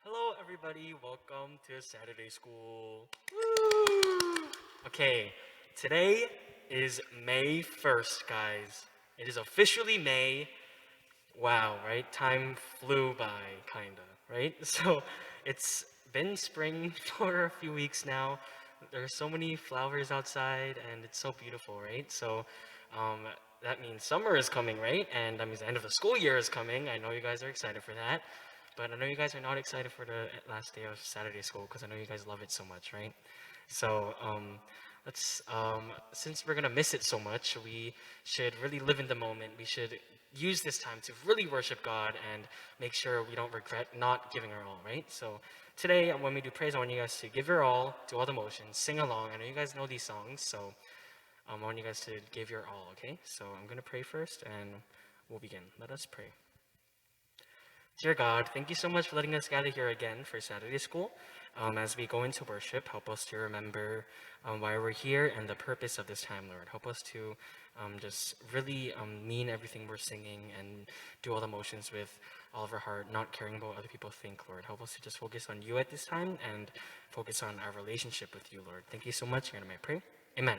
Hello, everybody. Welcome to Saturday School. Woo! Okay, today is May 1st, guys. It is officially May. Wow, right? Time flew by, kinda, right? So it's been spring for a few weeks now. There are so many flowers outside, and it's so beautiful, right? So um, that means summer is coming, right? And that means the end of the school year is coming. I know you guys are excited for that. But I know you guys are not excited for the last day of Saturday school because I know you guys love it so much, right? So since we're gonna miss it so much, we should really live in the moment. We should use this time to really worship God and make sure we don't regret not giving our all, right? So today, when we do praise, I want you guys to give your all, do all the motions, sing along. I know you guys know these songs, so I want you guys to give your all, okay? So I'm gonna pray first and we'll begin. Let us pray. Dear God, thank you so much for letting us gather here again for Saturday school. As we go into worship, help us to remember why we're here and the purpose of this time, Lord. Help us to just really mean everything we're singing and do all the motions with all of our heart, not caring about what other people think, Lord. Help us to just focus on you at this time and focus on our relationship with you, Lord. Thank you so much. You're I pray. Amen.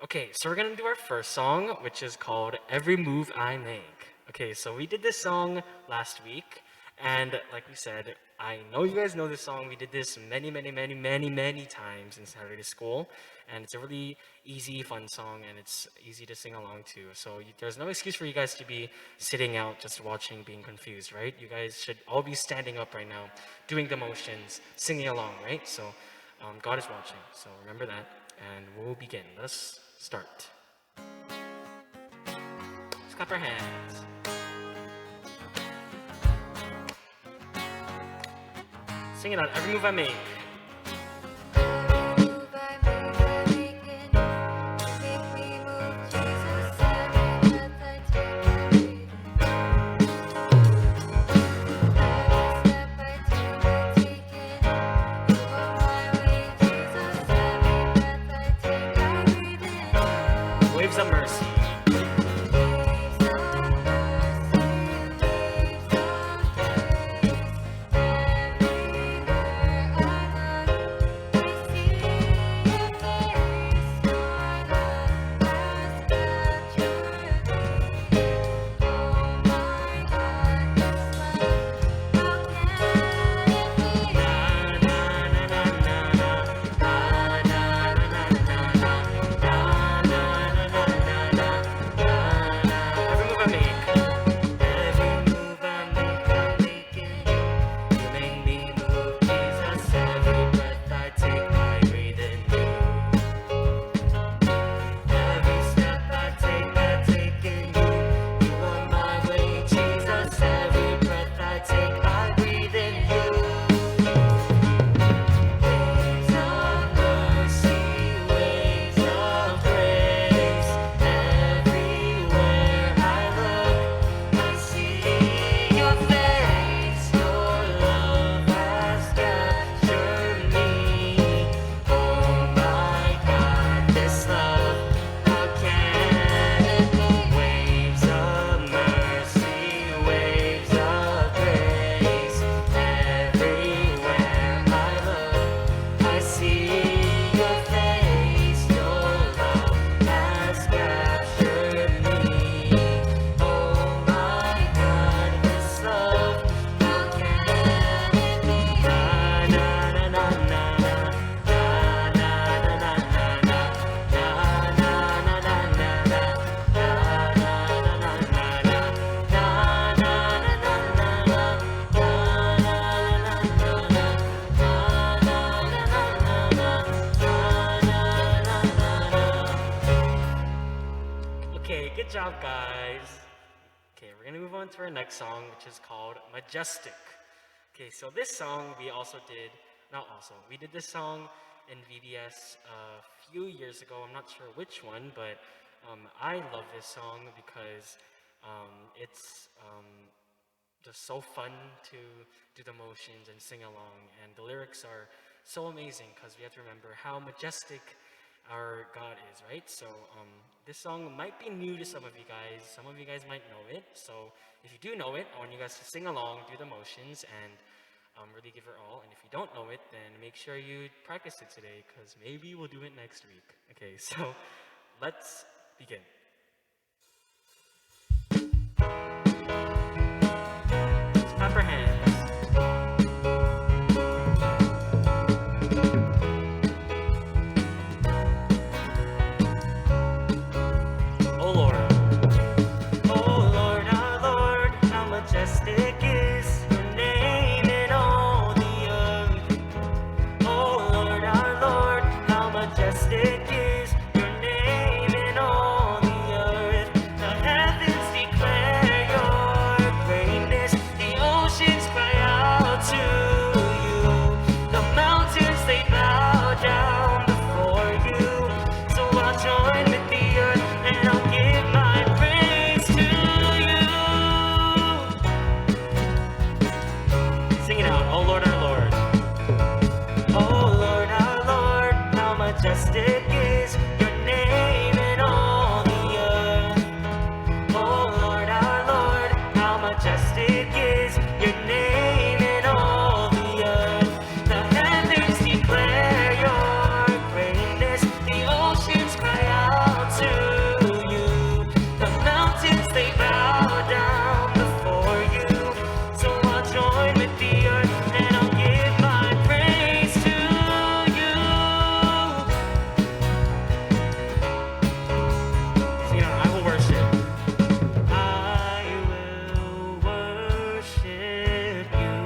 Okay, so we're gonna do our first song, which is called Every Move I Make. Okay, so we did this song last week, and like we said, I know you guys know this song. We did this many times in Saturday school, and it's a really easy, fun song, and it's easy to sing along to. So there's no excuse for you guys to be sitting out just watching, being confused, right? You guys should all be standing up right now, doing the motions, singing along, right? So God is watching, so remember that, and we'll begin. Let's start. Let's clap our hands. Sing it out. Every move I make. Waves of mercy. Okay, good job, guys. Okay, we're gonna move on to our next song, which is called Majestic. Okay, so this song we also did, not also, we did this song in VBS a few years ago. I'm not sure which one, but I love this song because it's just so fun to do the motions and sing along. And the lyrics are so amazing because we have to remember how majestic our God is, right? So this song might be new to some of you guys. Some of you guys might know it. So if you do know it, I want you guys to sing along, do the motions, and really give your all. And if you don't know it, then make sure you practice it today, because maybe we'll do it next week. Okay, so let's begin. Let's clap our hands. Oh Lord. Oh Lord, our Lord, how majestic is your name in all the earth. Oh Lord, our Lord, how majestic is your name in all the earth. The heavens declare your greatness, the oceans cry out to you. The mountains they bow down before you. So I'll join with the earth and I'll give my praise to you. Sing it out, oh Lord, our Lord. Oh Lord, our Lord, how majestic is your name in all the earth. Oh Lord, our Lord, how majestic is your name in all the earth. The heavens declare your greatness, the oceans cry out to you. The mountains they bow down before you. So I'll join with the earth and I'll give my praise to you. Sing it out, I will worship. I will worship you.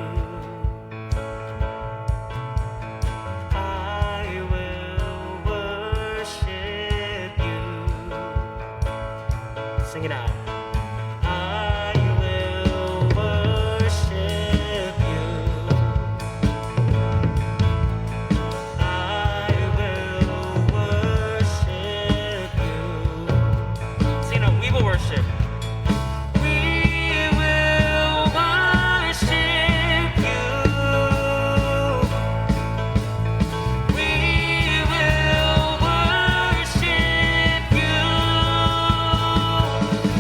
I will worship you. Sing it out. I will worship you. I will worship you. Sing it out. We will worship. We will worship you. We will worship you.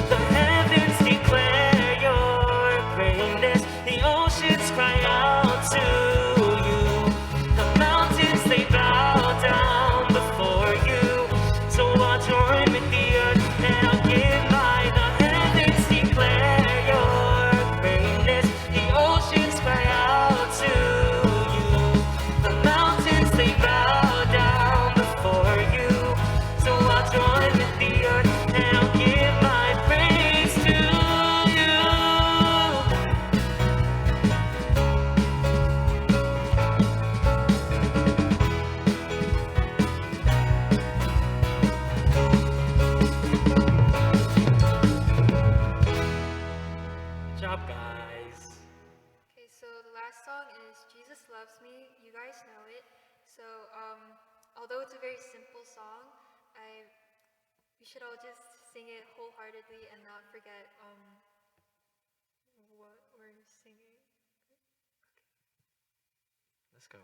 The heavens declare your greatness, the oceans cry out to you. The mountains they bow down before you. So I'll join with the earth and I'll give my. The heavens declare your greatness, the oceans cry out to you. The mountains they bow down before you. So I'll join with the earth and I'll give my praise to you. Good job, guys. Okay, so the last song is Jesus Loves Me. You guys know it. So, although it's a very simple song, we should all just sing it wholeheartedly and not forget what we're singing. Let's go.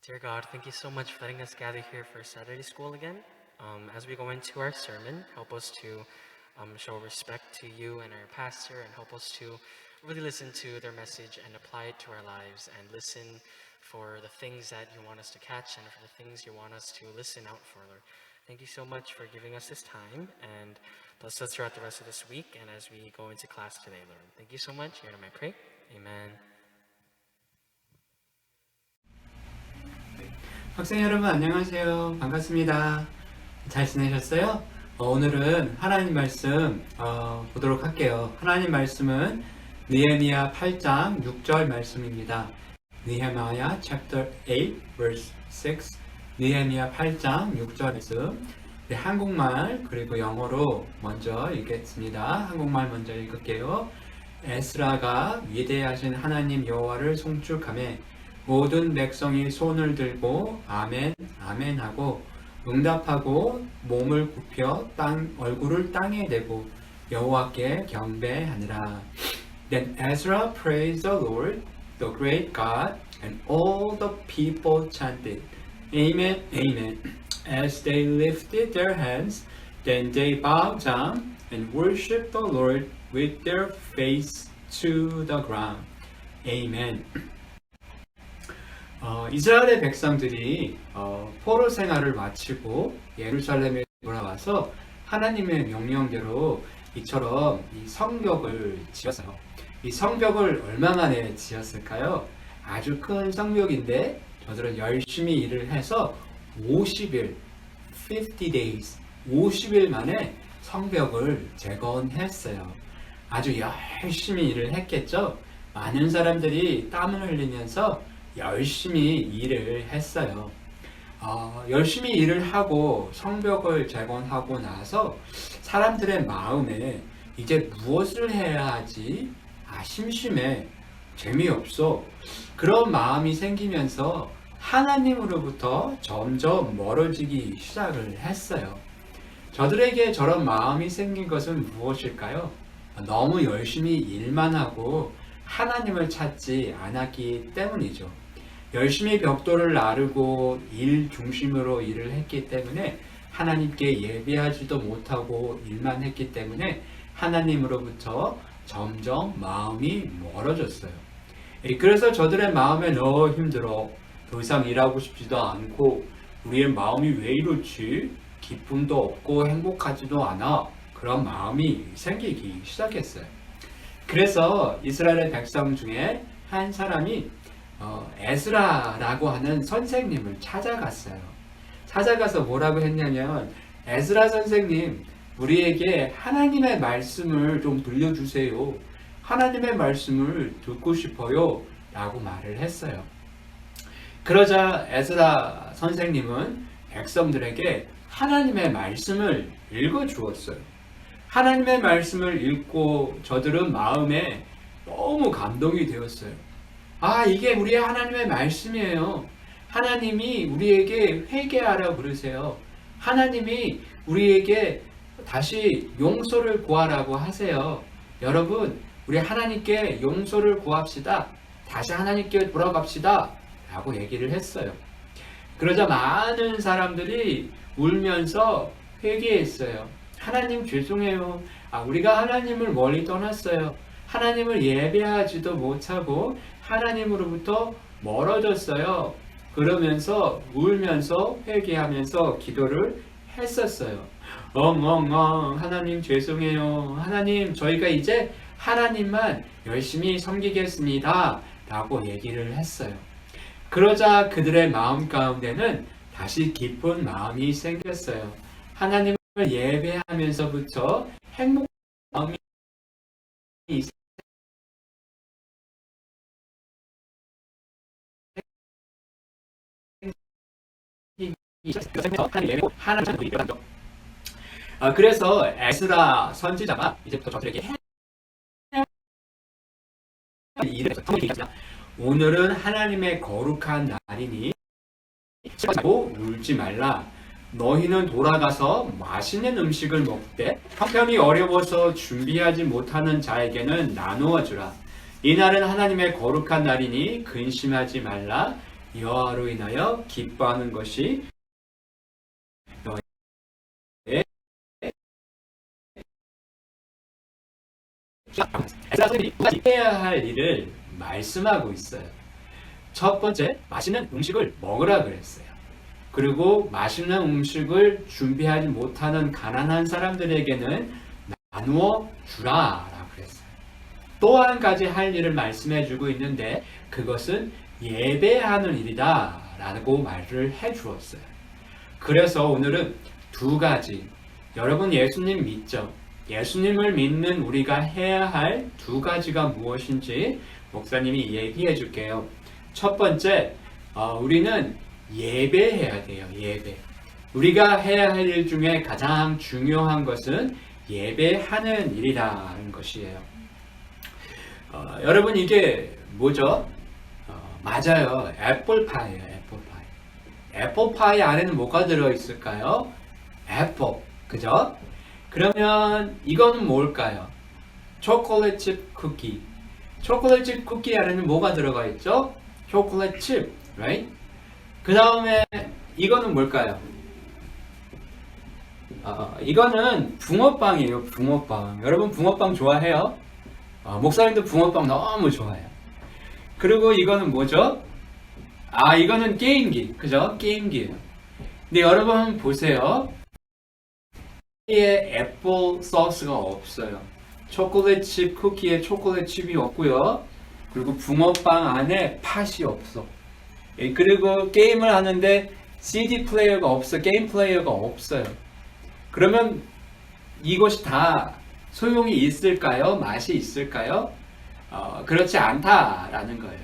Dear God, thank you so much for letting us gather here for Saturday school again. As we go into our sermon, help us to show respect to you and our pastor, and help us to really listen to their message and apply it to our lives, and listen for the things that you want us to catch and for the things you want us to listen out for, Lord. Thank you so much for giving us this time, and bless us throughout the rest of this week and as we go into class today, Lord. Thank you so much. In your name I pray. Amen. 학생 여러분 안녕하세요. 반갑습니다. 잘 지내셨어요? 오늘은 하나님 말씀 보도록 할게요. 하나님 말씀은 느헤미야 8장 6절 말씀입니다. 느헤미야 chapter 8 verse 6 느헤미야 8장 6절 말씀. 네, 한국말 그리고 영어로 먼저 읽겠습니다. 한국말 먼저 읽을게요. 에스라가 위대하신 하나님 여호와를 송축하며 모든 백성이 손을 들고 아멘 아멘 하고 응답하고 몸을 굽혀 얼굴을 땅에 대고 여호와께 경배하니라. Then Ezra praised the Lord, the great God, and all the people chanted, Amen, Amen, as they lifted their hands. Then they bowed down and worshipped the Lord with their face to the ground. Amen. 이스라엘의 백성들이 포로 생활을 마치고 예루살렘에 돌아와서 하나님의 명령대로 이처럼 이 성벽을 지었어요. 이 성벽을 얼마 만에 지었을까요? 아주 큰 성벽인데 저들은 열심히 일을 해서 50일, 50 days, 50일 만에 성벽을 재건했어요. 아주 열심히 일을 했겠죠? 많은 사람들이 땀을 흘리면서 열심히 일을 했어요. 열심히 일을 하고 성벽을 재건하고 나서 사람들의 마음에 이제 무엇을 해야 하지? 심심해. 재미없어. 그런 마음이 생기면서 하나님으로부터 점점 멀어지기 시작을 했어요. 저들에게 저런 마음이 생긴 것은 무엇일까요? 너무 열심히 일만 하고 하나님을 찾지 않았기 때문이죠. 열심히 벽돌을 나르고 일 중심으로 일을 했기 때문에 하나님께 예배하지도 못하고 일만 했기 때문에 하나님으로부터 점점 마음이 멀어졌어요. 그래서 저들의 마음에 너무 힘들어. 더 이상 일하고 싶지도 않고 우리의 마음이 왜 이렇지? 기쁨도 없고 행복하지도 않아. 그런 마음이 생기기 시작했어요. 그래서 이스라엘의 백성 중에 한 사람이 에스라라고 하는 선생님을 찾아갔어요. 찾아가서 뭐라고 했냐면, 에스라 선생님, 우리에게 하나님의 말씀을 좀 들려주세요. 하나님의 말씀을 듣고 싶어요. 라고 말을 했어요. 그러자 에스라 선생님은 백성들에게 하나님의 말씀을 읽어주었어요. 하나님의 말씀을 읽고 저들은 마음에 너무 감동이 되었어요. 이게 우리의 하나님의 말씀이에요. 하나님이 우리에게 회개하라고 그러세요. 하나님이 우리에게 다시 용서를 구하라고 하세요. 여러분, 우리 하나님께 용서를 구합시다. 다시 하나님께 돌아갑시다. 라고 얘기를 했어요. 그러자 많은 사람들이 울면서 회개했어요. 하나님 죄송해요. 우리가 하나님을 멀리 떠났어요. 하나님을 예배하지도 못하고 하나님으로부터 멀어졌어요. 그러면서 울면서 회개하면서 기도를 했었어요. 하나님 죄송해요. 하나님 저희가 이제 하나님만 열심히 섬기겠습니다. 라고 얘기를 했어요. 그러자 그들의 마음 가운데는 다시 깊은 마음이 생겼어요. 하나님을 예배하면서부터 행복한 마음이 그래서 에스라 선지자가 이제부터 저들에게 일을 했어요. 오늘은 하나님의 거룩한 날이니 하고 울지 말라. 너희는 돌아가서 맛있는 음식을 먹되 형편이 어려워서 준비하지 못하는 자에게는 나누어 주라. 이 날은 하나님의 거룩한 날이니 근심하지 말라. 여호와로 인하여 기뻐하는 것이 너의 해야 할 일을 말씀하고 있어요. 첫 번째, 맛있는 음식을 먹으라 그랬어요. 그리고 맛있는 음식을 준비하지 못하는 가난한 사람들에게는 나누어 주라라고 그랬어요. 또 한 가지 할 일을 말씀해 주고 있는데 그것은 예배하는 일이다 라고 말을 해 주었어요. 그래서 오늘은 두 가지, 여러분 예수님 믿죠? 예수님을 믿는 우리가 해야 할 두 가지가 무엇인지 목사님이 얘기해 줄게요. 첫 번째, 우리는 예배해야 돼요. 예배. 우리가 해야 할 일 중에 가장 중요한 것은 예배하는 일이라는 것이에요. 여러분 이게 뭐죠? 맞아요. 애플파이예요. 애플파이. 애플파이 안에는 뭐가 들어있을까요? 애플. 그죠? 그러면 이거는 뭘까요? 초콜릿칩 쿠키. 초콜릿칩 쿠키 안에는 뭐가 들어가 있죠? 초콜릿칩. Right? 그 다음에 이거는 뭘까요? 이거는 붕어빵이에요. 붕어빵. 여러분 붕어빵 좋아해요? 목사님도 붕어빵 너무 좋아해요. 그리고 이거는 뭐죠? 이거는 게임기. 그죠? 게임기예요. 근데 여러분 한번 보세요. 쿠키에 애플 소스가 없어요. 초콜릿칩 쿠키에 초콜릿칩이 없고요. 그리고 붕어빵 안에 팥이 없어. 그리고 게임을 하는데 CD 플레이어가 없어. 게임 플레이어가 없어요. 그러면 이것이 다 소용이 있을까요? 맛이 있을까요? 그렇지 않다라는 거예요.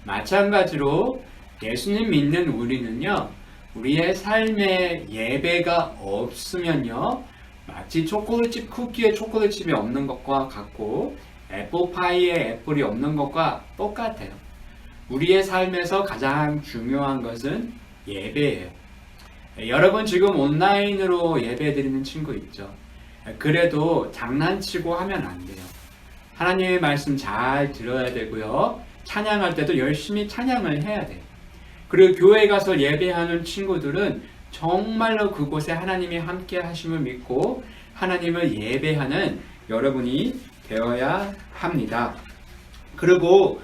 마찬가지로 예수님 믿는 우리는요, 우리의 삶에 예배가 없으면요, 마치 초콜릿칩 쿠키에 초콜릿칩이 없는 것과 같고 애플파이에 애플이 없는 것과 똑같아요. 우리의 삶에서 가장 중요한 것은 예배예요. 여러분 지금 온라인으로 예배 드리는 친구 있죠? 그래도 장난치고 하면 안 돼요. 하나님의 말씀 잘 들어야 되고요. 찬양할 때도 열심히 찬양을 해야 돼요. 그리고 교회 가서 예배하는 친구들은 정말로 그곳에 하나님이 함께 하심을 믿고 하나님을 예배하는 여러분이 되어야 합니다. 그리고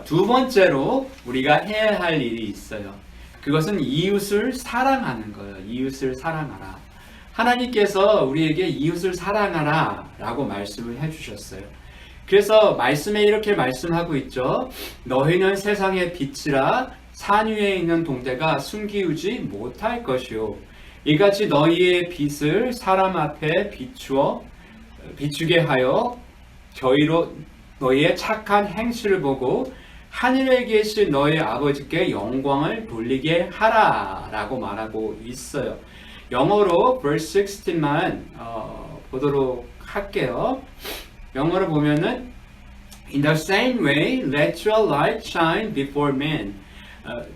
두 번째로 우리가 해야 할 일이 있어요. 그것은 이웃을 사랑하는 거예요. 이웃을 사랑하라. 하나님께서 우리에게 이웃을 사랑하라 라고 말씀을 해주셨어요. 그래서 말씀에 이렇게 말씀하고 있죠. 너희는 세상의 빛이라 산 위에 있는 동대가 숨기우지 못할 것이요. 이같이 너희의 빛을 사람 앞에 비추게 하여 저희로 너희의 착한 행실을 보고 하늘에 계신 너희 아버지께 영광을 돌리게 하라 라고 말하고 있어요. 영어로 verse 16만 보도록 할게요. 영어로 보면은 In the same way, let your light shine before men,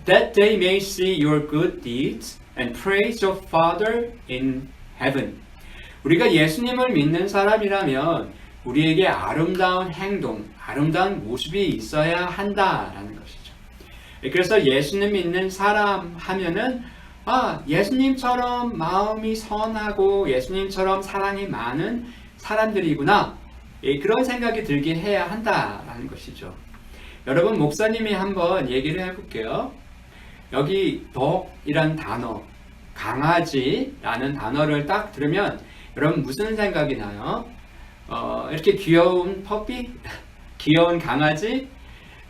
that they may see your good deeds and praise your Father in heaven. 우리가 예수님을 믿는 사람이라면 우리에게 아름다운 행동, 아름다운 모습이 있어야 한다라는 것이죠. 그래서 예수님 믿는 사람 하면은 예수님처럼 마음이 선하고 예수님처럼 사랑이 많은 사람들이구나. 그런 생각이 들게 해야 한다라는 것이죠. 여러분 목사님이 한번 얘기를 해볼게요. 여기 dog이란 단어, 강아지라는 단어를 딱 들으면 여러분 무슨 생각이 나요? 이렇게 귀여운 퍼피? 귀여운 강아지?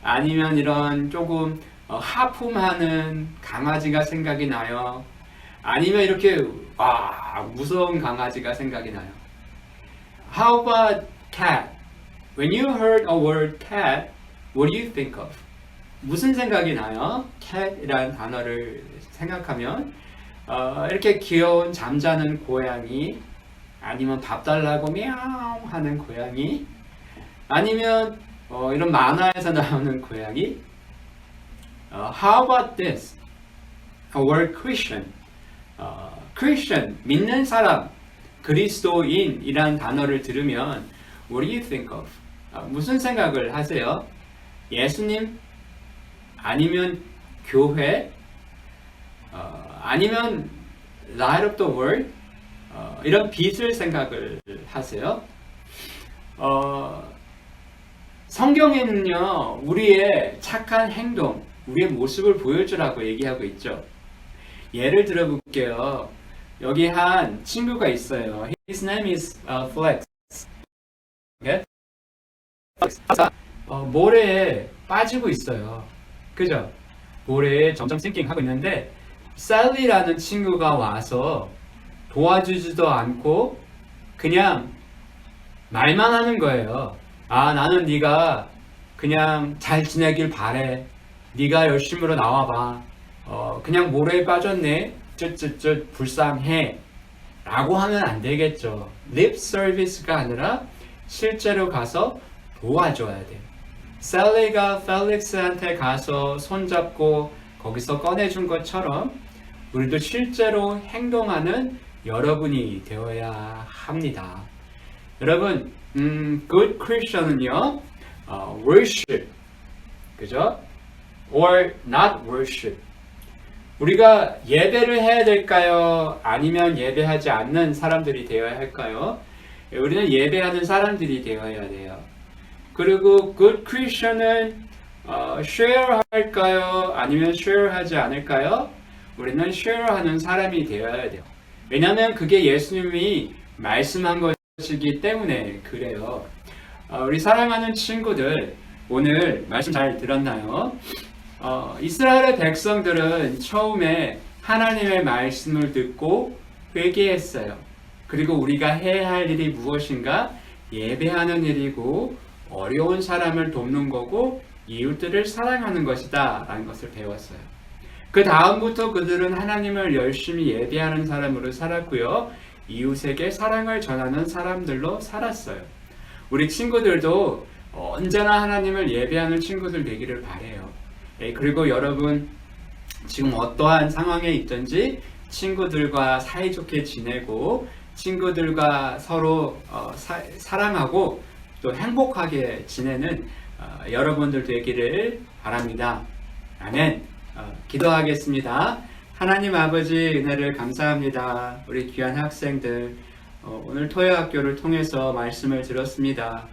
아니면 이런 조금 하품하는 강아지가 생각이 나요? 아니면 이렇게 무서운 강아지가 생각이 나요? How about cat? When you heard a word cat, what do you think of? 무슨 생각이 나요? cat이라는 단어를 생각하면 이렇게 귀여운 잠자는 고양이, 아니면 밥 달라고 미야옹 하는 고양이, 아니면 이런 만화에서 나오는 고양이. How about this? A word Christian. Christian, 믿는 사람, 그리스도인이란 단어를 들으면 What do you think of? 무슨 생각을 하세요? 예수님? 아니면 교회, 아니면 light of the world, 이런 빛을 생각을 하세요. 성경에는요, 우리의 착한 행동, 우리의 모습을 보여주라고 얘기하고 있죠. 예를 들어볼게요. 여기 한 친구가 있어요. His name is Flex. Okay? 모래에 빠지고 있어요. 그죠? 모래에 점점 싱킹 하고 있는데 셀리라는 친구가 와서 도와주지도 않고 그냥 말만 하는 거예요. 아, 나는 네가 그냥 잘 지내길 바래. 네가 열심으로 나와봐. 그냥 모래에 빠졌네. 쯧쯧쯧 불쌍해. 라고 하면 안 되겠죠. 립 서비스가 아니라 실제로 가서 도와줘야 돼요. 셀리가 펠릭스한테 가서 손잡고 거기서 꺼내준 것처럼 우리도 실제로 행동하는 여러분이 되어야 합니다. 여러분, good Christian은요, worship, 그죠? or not worship. 우리가 예배를 해야 될까요? 아니면 예배하지 않는 사람들이 되어야 할까요? 우리는 예배하는 사람들이 되어야 돼요. 그리고 good Christian은 share 할까요? 아니면 share 하지 않을까요? 우리는 share 하는 사람이 되어야 돼요. 왜냐하면 그게 예수님이 말씀한 것이기 때문에 그래요. 우리 사랑하는 친구들, 오늘 말씀 잘 들었나요? 이스라엘의 백성들은 처음에 하나님의 말씀을 듣고 회개했어요. 그리고 우리가 해야 할 일이 무엇인가? 예배하는 일이고 어려운 사람을 돕는 거고 이웃들을 사랑하는 것이다 라는 것을 배웠어요. 그 다음부터 그들은 하나님을 열심히 예배하는 사람으로 살았고요. 이웃에게 사랑을 전하는 사람들로 살았어요. 우리 친구들도 언제나 하나님을 예배하는 친구들 되기를 바라요. 그리고 여러분 지금 어떠한 상황에 있든지 친구들과 사이좋게 지내고 친구들과 서로 사랑하고 또 행복하게 지내는 여러분들 되기를 바랍니다. 아멘. 기도하겠습니다. 하나님 아버지 은혜를 감사합니다. 우리 귀한 학생들 오늘 토요학교를 통해서 말씀을 들었습니다.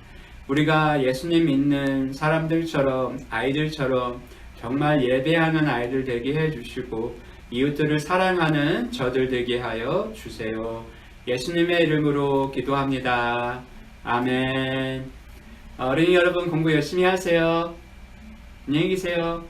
우리가 예수님 믿는 사람들처럼 아이들처럼 정말 예배하는 아이들 되게 해주시고 이웃들을 사랑하는 저들 되게 하여 주세요. 예수님의 이름으로 기도합니다. 아멘. 어린이 여러분 공부 열심히 하세요. 안녕히 계세요.